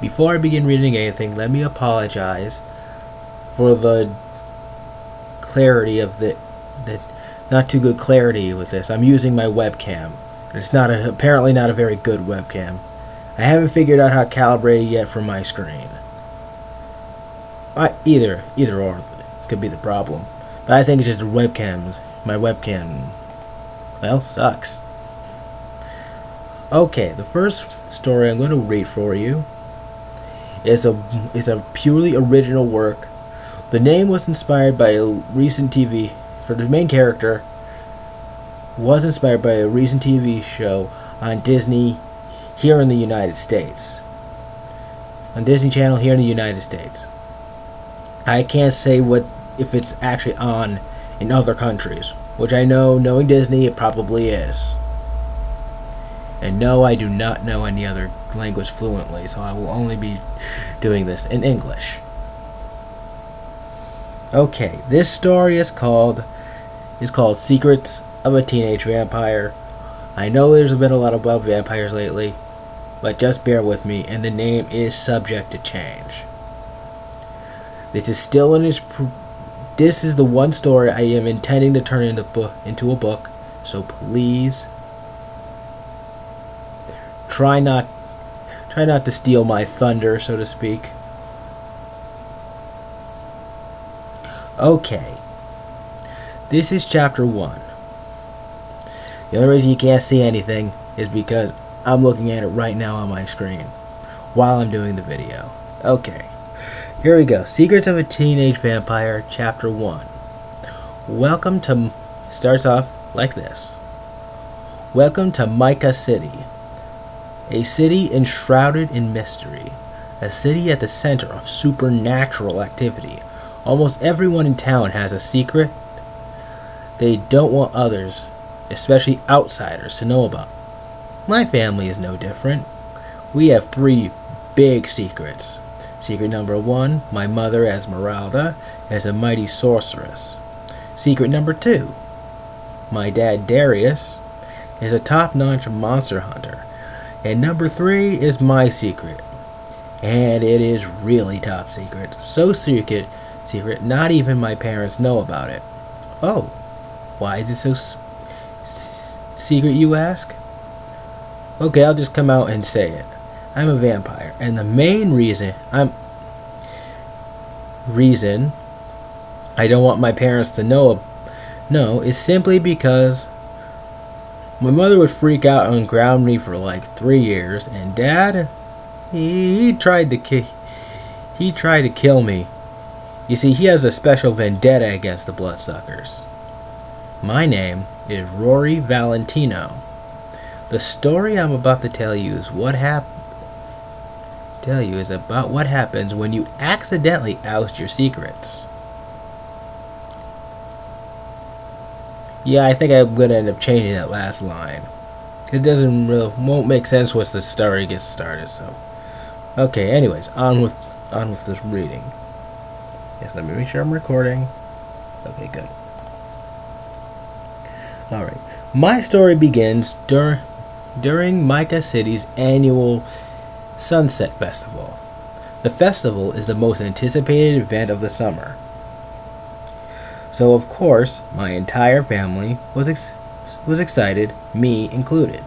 before I begin reading anything, let me apologize for the clarity of the not too good clarity with this. I'm using my webcam. It's apparently not a very good webcam. I haven't figured out how to calibrate it yet for my screen. Either or could be the problem. But I think it's just the webcam. My webcam, well, sucks. Okay, the first story I'm going to read for you is a purely original work. The name was inspired by a recent TV, for the main character, was inspired by a recent TV show on Disney here in the United States. On Disney Channel here in the United States. I can't say if it's actually on in other countries, which I know, knowing Disney, it probably is. And no, I do not know any other language fluently, so I will only be doing this in English. Okay, this story is called Secrets of a Teenage Vampire. I know there's been a lot about vampires lately, but just bear with me, and the name is subject to change. This is still in its... This is the one story I am intending to turn into a book, so please try not to steal my thunder, so to speak. Okay, this is chapter 1. The only reason you can't see anything is because I'm looking at it right now on my screen while I'm doing the video. Okay, here we go. Secrets of a Teenage Vampire, chapter 1. Starts off like this. Welcome to Micah City. A city enshrouded in mystery. A city at the center of supernatural activity. Almost everyone in town has a secret they don't want others, especially outsiders, to know about. My family is no different. We have 3 big secrets. Secret number 1, my mother Esmeralda is a mighty sorceress. Secret number 2, my dad Darius is a top-notch monster hunter. And number 3 is my secret. And it is really top secret. So secret, not even my parents know about it. Oh, why is it so secret, you ask? Okay, I'll just come out and say it. I'm a vampire, and the main reason I don't want my parents to know is simply because my mother would freak out and ground me for like 3 years, and Dad, he tried to kill me. You see, he has a special vendetta against the bloodsuckers. My name is Rory Valentino. The story I'm about to tell you is about what happens when you accidentally oust your secrets. Yeah, I think I'm gonna end up changing that last line. It won't make sense once the story gets started. So, okay. Anyways, on with this reading. Yes, let me make sure I'm recording. Okay, good. Alright. My story begins during Micah City's annual Sunset Festival. The festival is the most anticipated event of the summer. So, of course, my entire family was excited, me included.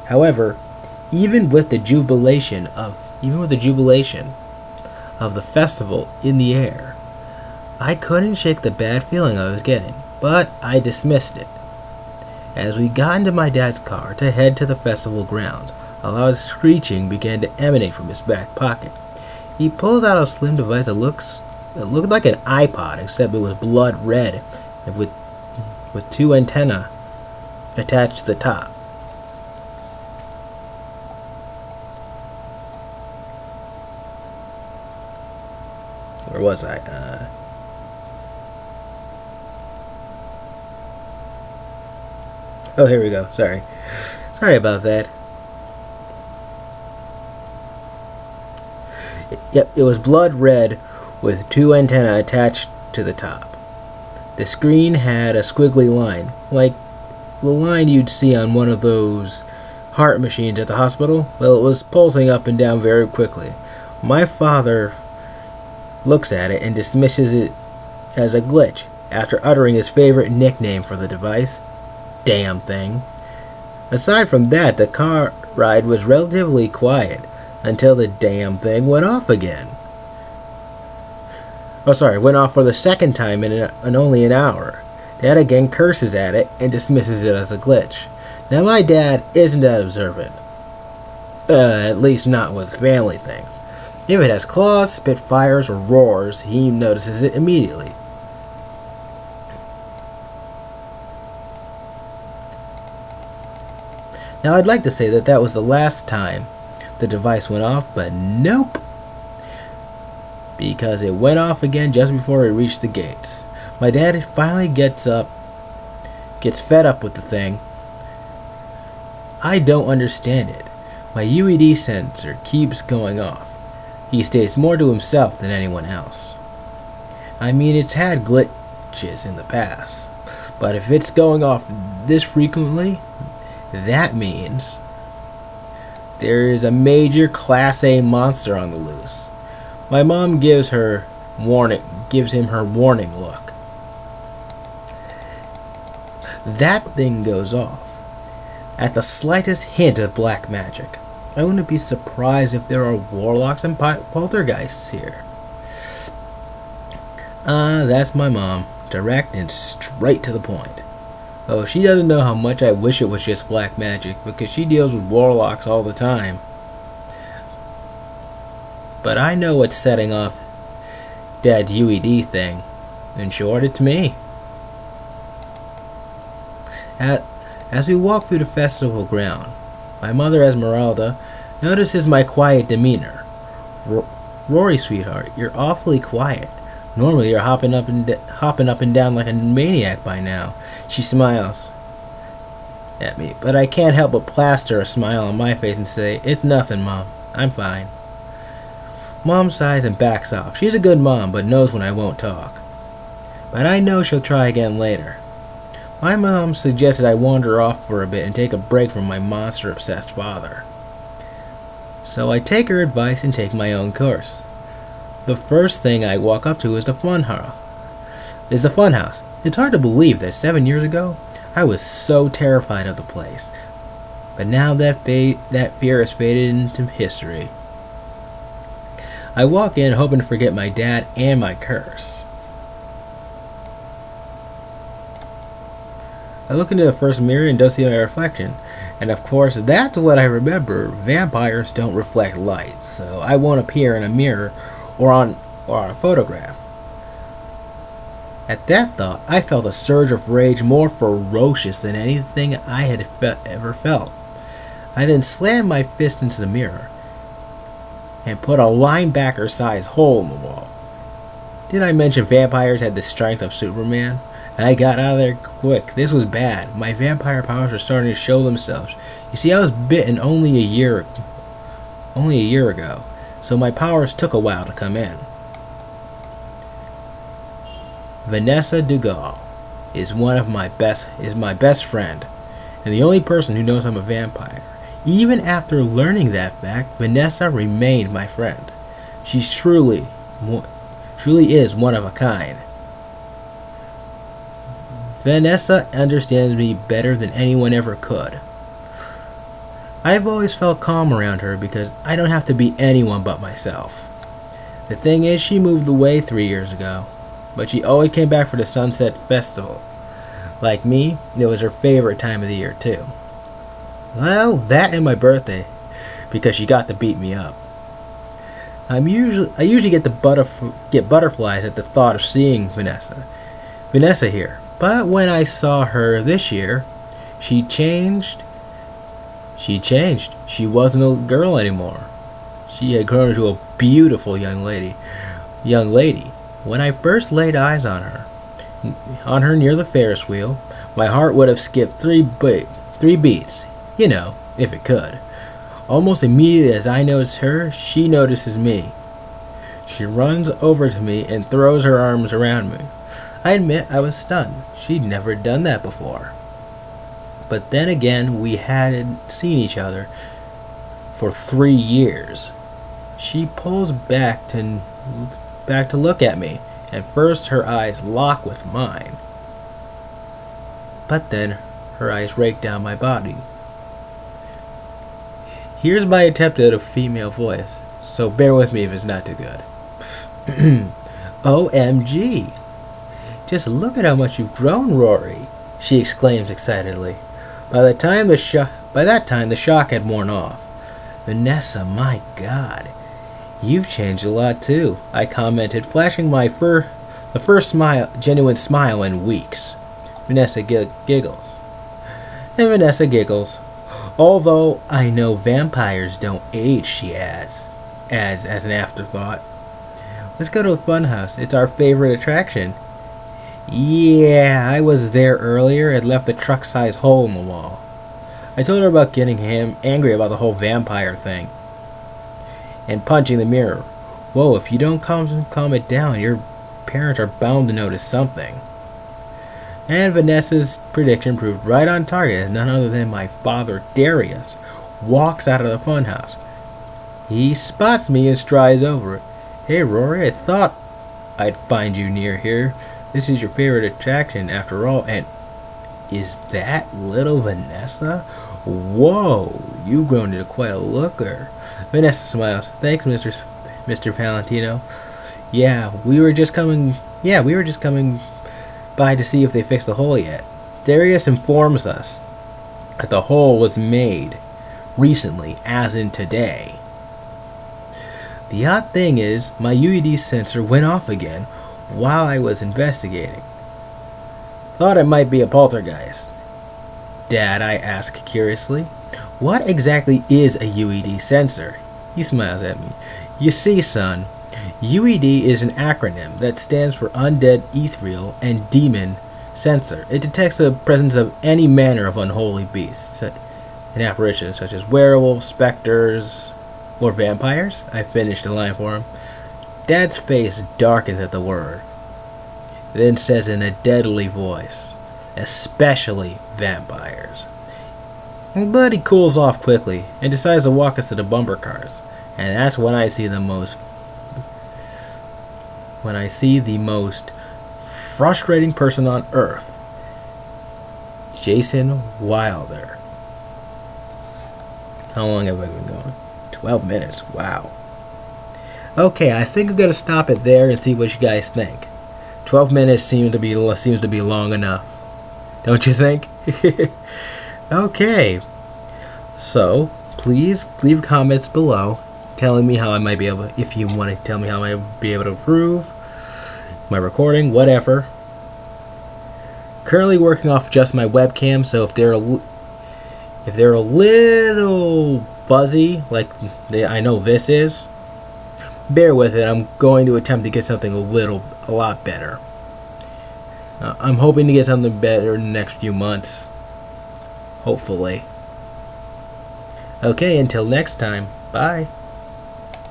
However, even with the jubilation of the festival in the air, I couldn't shake the bad feeling I was getting, but I dismissed it. As we got into my dad's car to head to the festival grounds, a loud screeching began to emanate from his back pocket. He pulled out a slim device that looked like an iPod, except it was blood red and with 2 antennae attached to the top. Where was I? Oh, here we go. Sorry about that. Yep, it was blood red with 2 antennae attached to the top. The screen had a squiggly line, like the line you'd see on one of those heart machines at the hospital. Well, it was pulsing up and down very quickly. My father looks at it and dismisses it as a glitch after uttering his favorite nickname for the device, damn thing. Aside from that, the car ride was relatively quiet until the damn thing went off again. Oh, sorry, went off for the second time in only an hour. Dad again curses at it and dismisses it as a glitch. Now, my dad isn't that observant. At least not with family things. If it has claws, spit fires, or roars, he notices it immediately. Now, I'd like to say that that was the last time the device went off, but nope. Because it went off again just before it reached the gates. My dad finally gets fed up with the thing. I don't understand it. My UED sensor keeps going off. He stays more to himself than anyone else. I mean, it's had glitches in the past, but if it's going off this frequently, that means there is a major Class A monster on the loose. My mom gives him her warning look. That thing goes off at the slightest hint of black magic. I wouldn't be surprised if there are warlocks and poltergeists here. That's my mom. Direct and straight to the point. Oh, she doesn't know how much I wish it was just black magic, because she deals with warlocks all the time. But I know what's setting off Dad's UED thing. In short, it's me. As we walk through the festival ground, my mother Esmeralda notices my quiet demeanor. Rory, sweetheart, you're awfully quiet. Normally you're hopping up and down like a maniac by now. She smiles at me, but I can't help but plaster a smile on my face and say, "It's nothing, Mom. I'm fine." Mom sighs and backs off. She's a good mom, but knows when I won't talk. But I know she'll try again later. My mom suggested I wander off for a bit and take a break from my monster-obsessed father. So I take her advice and take my own course. The first thing I walk up to is the funhouse. It's hard to believe that 7 years ago, I was so terrified of the place. But now that fear has faded into history. I walk in hoping to forget my dad and my curse. I look into the first mirror and don't see my reflection. And of course, that's what I remember. Vampires don't reflect light, so I won't appear in a mirror or on a photograph. At that thought, I felt a surge of rage more ferocious than anything I had ever felt. I then slammed my fist into the mirror and put a linebacker-sized hole in the wall. Did I mention vampires had the strength of Superman? And I got out of there quick. This was bad. My vampire powers were starting to show themselves. You see, I was bitten only a year ago, so my powers took a while to come in. Vanessa Dugal is my best friend, and the only person who knows I'm a vampire. Even after learning that fact, Vanessa remained my friend. She's truly is one of a kind. Vanessa understands me better than anyone ever could. I've always felt calm around her because I don't have to be anyone but myself. The thing is, she moved away 3 years ago, but she always came back for the Sunset Festival. Like me, it was her favorite time of the year too. Well, that and my birthday, because she got to beat me up. I usually get butterflies at the thought of seeing Vanessa here. But when I saw her this year, she changed. She wasn't a girl anymore. She had grown into a beautiful young lady. When I first laid eyes on her near the Ferris wheel, my heart would have skipped three beats, if it could. Almost immediately as I notice her, she notices me. She runs over to me and throws her arms around me. I admit I was stunned. She'd never done that before. But then again, we hadn't seen each other for 3 years. She pulls back to look at me, and first her eyes lock with mine. But then her eyes rake down my body. Here's my attempt at a female voice, so bear with me if it's not too good. OMG! Just look at how much you've grown, Rory, she exclaims excitedly. By that time the shock had worn off. Vanessa, my God, you've changed a lot too, I commented, flashing the first genuine smile in weeks. Vanessa giggles. And Vanessa giggles. Although I know vampires don't age, she adds as an afterthought. Let's go to the funhouse. It's our favorite attraction. Yeah, I was there earlier and left a truck-sized hole in the wall. I told her about getting him angry about the whole vampire thing. And punching the mirror. Whoa, if you don't calm it down, your parents are bound to notice something. And Vanessa's prediction proved right on target as none other than my father, Darius, walks out of the funhouse. He spots me and strides over it. Hey Rory, I thought I'd find you near here. This is your favorite attraction after all. And is that little Vanessa? Whoa, you've grown into quite a looker. Vanessa smiles. Thanks, Mr. Valentino. Yeah, we were just coming by to see if they fixed the hole yet. Darius informs us that the hole was made recently, as in today. The odd thing is, my UED sensor went off again while I was investigating. Thought it might be a poltergeist. Dad, I ask curiously. What exactly is a UED sensor? He smiles at me. You see, son, UED is an acronym that stands for Undead, Ethereal, and Demon Sensor. It detects the presence of any manner of unholy beasts and apparitions such as werewolves, specters, or vampires. I finished the line for him. Dad's face darkens at the word, then says in a deadly voice, especially vampires. But he cools off quickly and decides to walk us to the bumper cars. And that's when I see the most frustrating person on earth, Jason Wilder. How long have I been going? 12 minutes. Wow. Okay, I think I'm gonna stop it there and see what you guys think. 12 minutes seems to be long enough, don't you think? Okay. So please leave comments below, telling me how I might be able. If you want to tell me how I might be able to improve my recording, whatever. Currently working off just my webcam, so if they're a little fuzzy, like I know this is, bear with it. I'm going to attempt to get something a lot better. I'm hoping to get something better in the next few months. Hopefully. Okay, until next time. Bye.